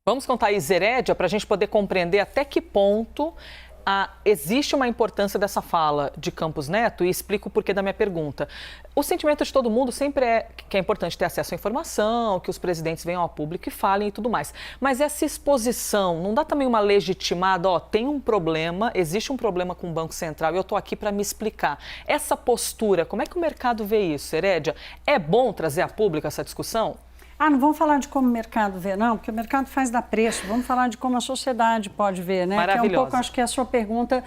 Vamos com Thaís Herédia para a gente poder compreender até que ponto existe uma importância dessa fala de Campos Neto e explico o porquê da minha pergunta. O sentimento de todo mundo sempre é que é importante ter acesso à informação, que os presidentes venham ao público e falem e tudo mais. Mas essa exposição não dá também uma legitimada, tem um problema, existe um problema com o Banco Central e eu estou aqui para me explicar. Essa postura, como é que o mercado vê isso, Herédia? É bom trazer a público essa discussão? Não vamos falar de como o mercado vê, não, porque o mercado faz dar preço. Vamos falar de como a sociedade pode ver, né? Maravilhosa. Que é um pouco, acho que é a sua pergunta,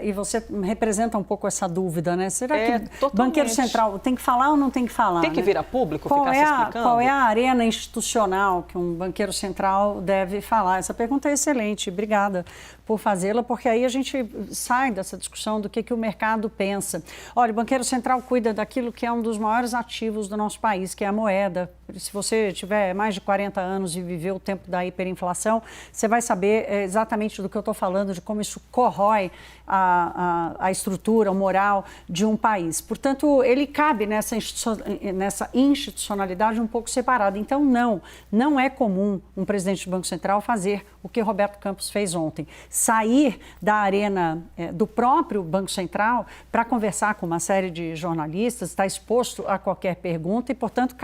e você representa um pouco essa dúvida, né? Será que o banqueiro central tem que falar ou não tem que falar? Tem que vir a público, ficar se explicando? Qual é a arena institucional que um banqueiro central deve falar? Essa pergunta é excelente, obrigada por fazê-la, porque aí a gente sai dessa discussão do que o mercado pensa. Olha, o banqueiro central cuida daquilo que é um dos maiores ativos do nosso país, que é a moeda. Se você tiver mais de 40 anos e viveu o tempo da hiperinflação, você vai saber exatamente do que eu estou falando, de como isso corrói a estrutura, o moral de um país. Portanto, ele cabe nessa institucionalidade um pouco separada. Então, não é comum um presidente do Banco Central fazer o que Roberto Campos fez ontem. Sair da arena do próprio Banco Central para conversar com uma série de jornalistas, estar exposto a qualquer pergunta e, portanto,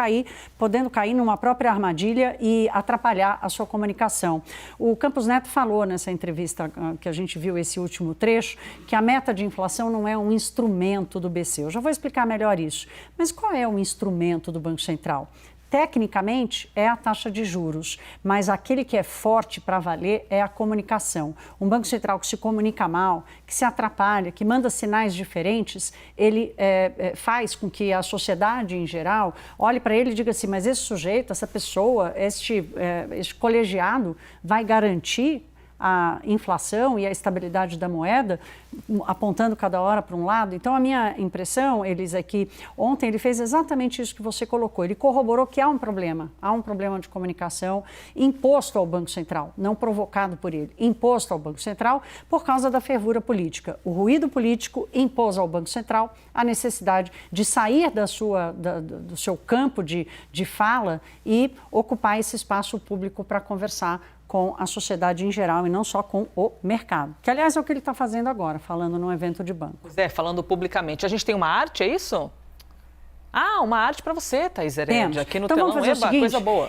podendo cair numa própria armadilha e atrapalhar a sua comunicação. O Campos Neto falou nessa entrevista que a gente viu esse último trecho, que a meta de inflação não é um instrumento do BC. Eu já vou explicar melhor isso. Mas qual é o instrumento do Banco Central? Tecnicamente, é a taxa de juros, mas aquele que é forte para valer é a comunicação. Um Banco Central que se comunica mal, que se atrapalha, que manda sinais diferentes, ele faz com que a sociedade em geral olhe para ele e diga assim, mas esse sujeito, essa pessoa, este colegiado vai garantir a inflação e a estabilidade da moeda, apontando cada hora para um lado. Então, a minha impressão, Elis, é que ontem ele fez exatamente isso que você colocou. Ele corroborou que há um problema de comunicação imposto ao Banco Central, não provocado por ele, imposto ao Banco Central por causa da fervura política. O ruído político impôs ao Banco Central a necessidade de sair do seu campo de fala e ocupar esse espaço público para conversar com a sociedade em geral e não só com o mercado. Que, aliás, é o que ele está fazendo agora, falando num evento de banco. Pois é, falando publicamente. A gente tem uma arte, é isso? Uma arte para você, Thaís Herédia, aqui no então, telão. Vamos fazer o seguinte, coisa boa.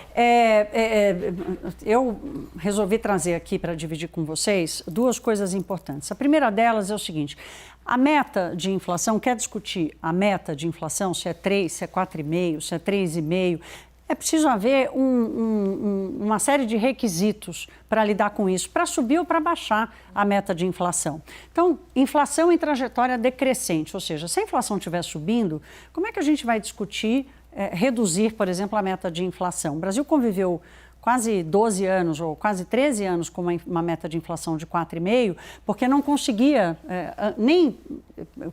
Eu resolvi trazer aqui para dividir com vocês duas coisas importantes. A primeira delas é o seguinte, a meta de inflação, quer discutir a meta de inflação, se é 3, se é 4,5, se é 3,5, é preciso haver uma série de requisitos para lidar com isso, para subir ou para baixar a meta de inflação. Então, inflação em trajetória decrescente, ou seja, se a inflação estiver subindo, como é que a gente vai discutir reduzir, por exemplo, a meta de inflação? O Brasil conviveu quase 12 anos ou quase 13 anos com uma meta de inflação de 4,5%, porque não conseguia nem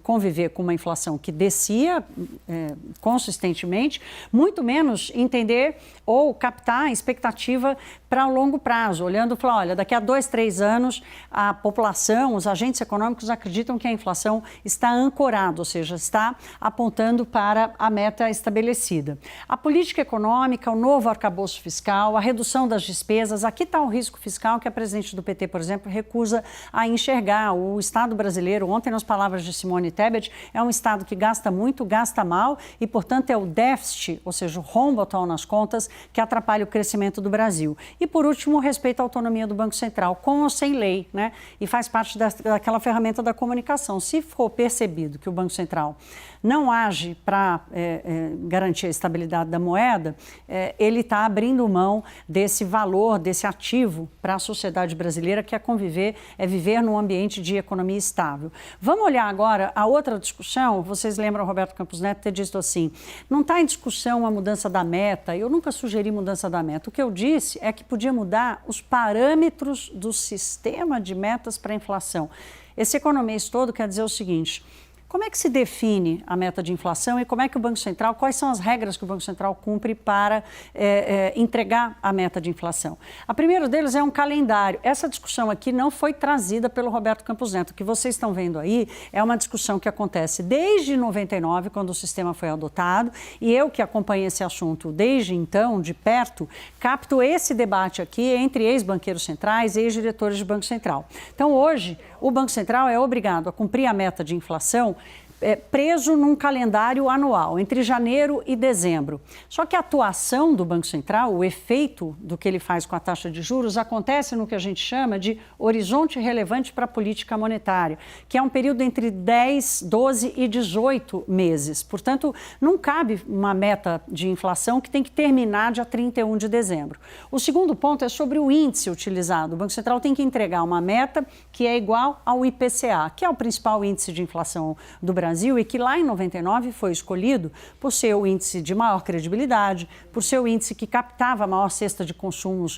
conviver com uma inflação que descia consistentemente, muito menos entender ou captar a expectativa para o longo prazo, olhando e falar, olha, daqui a 2, 3 anos a população, os agentes econômicos acreditam que a inflação está ancorada, ou seja, está apontando para a meta estabelecida. A política econômica, o novo arcabouço fiscal, a redução das despesas, aqui está o risco fiscal que a presidente do PT, por exemplo, recusa a enxergar. O Estado brasileiro, ontem nas palavras de Simone Tebet, é um Estado que gasta muito, gasta mal e, portanto, é o déficit, ou seja, o rombo atual nas contas, que atrapalha o crescimento do Brasil. E, por último, o respeito à autonomia do Banco Central, com ou sem lei, né? E faz parte daquela ferramenta da comunicação. Se for percebido que o Banco Central não age para garantir a estabilidade da moeda, ele está abrindo mão desse valor, desse ativo para a sociedade brasileira, que é viver num ambiente de economia estável. Vamos olhar agora a outra discussão. Vocês lembram o Roberto Campos Neto ter dito assim, não está em discussão a mudança da meta, eu nunca sugeri mudança da meta. O que eu disse é que podia mudar os parâmetros do sistema de metas para a inflação. Esse economês todo quer dizer o seguinte, Como é que se define a meta de inflação e como é que o Banco Central, quais são as regras que o Banco Central cumpre para entregar a meta de inflação? A primeira deles é um calendário. Essa discussão aqui não foi trazida pelo Roberto Campos Neto. O que vocês estão vendo aí é uma discussão que acontece desde 99, quando o sistema foi adotado, e eu que acompanhei esse assunto desde então, de perto, capto esse debate aqui entre ex-banqueiros centrais e ex-diretores de Banco Central. Então, hoje, o Banco Central é obrigado a cumprir a meta de inflação preso num calendário anual, entre janeiro e dezembro. Só que a atuação do Banco Central, o efeito do que ele faz com a taxa de juros, acontece no que a gente chama de horizonte relevante para a política monetária, que é um período entre 10, 12 e 18 meses. Portanto, não cabe uma meta de inflação que tem que terminar dia 31 de dezembro. O segundo ponto é sobre o índice utilizado. O Banco Central tem que entregar uma meta que é igual ao IPCA, que é o principal índice de inflação do Brasil e que lá em 99 foi escolhido por ser o índice de maior credibilidade, por ser o índice que captava a maior cesta de consumo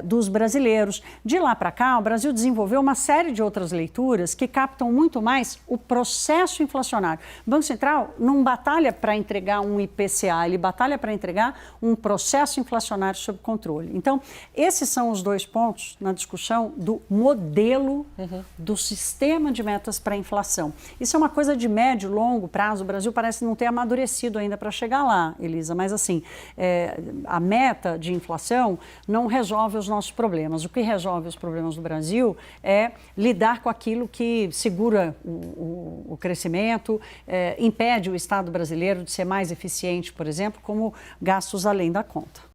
dos brasileiros. De lá para cá, o Brasil desenvolveu uma série de outras leituras que captam muito mais o processo inflacionário. O Banco Central não batalha para entregar um IPCA, ele batalha para entregar um processo inflacionário sob controle. Então, esses são os dois pontos na discussão do modelo do sistema de metas para a inflação. Isso é uma coisa de médio e longo prazo. O Brasil parece não ter amadurecido ainda para chegar lá, Elisa, mas assim, a meta de inflação não resolve os nossos problemas. O que resolve os problemas do Brasil é lidar com aquilo que segura o crescimento, impede o Estado brasileiro de ser mais eficiente, por exemplo, como gastos além da conta.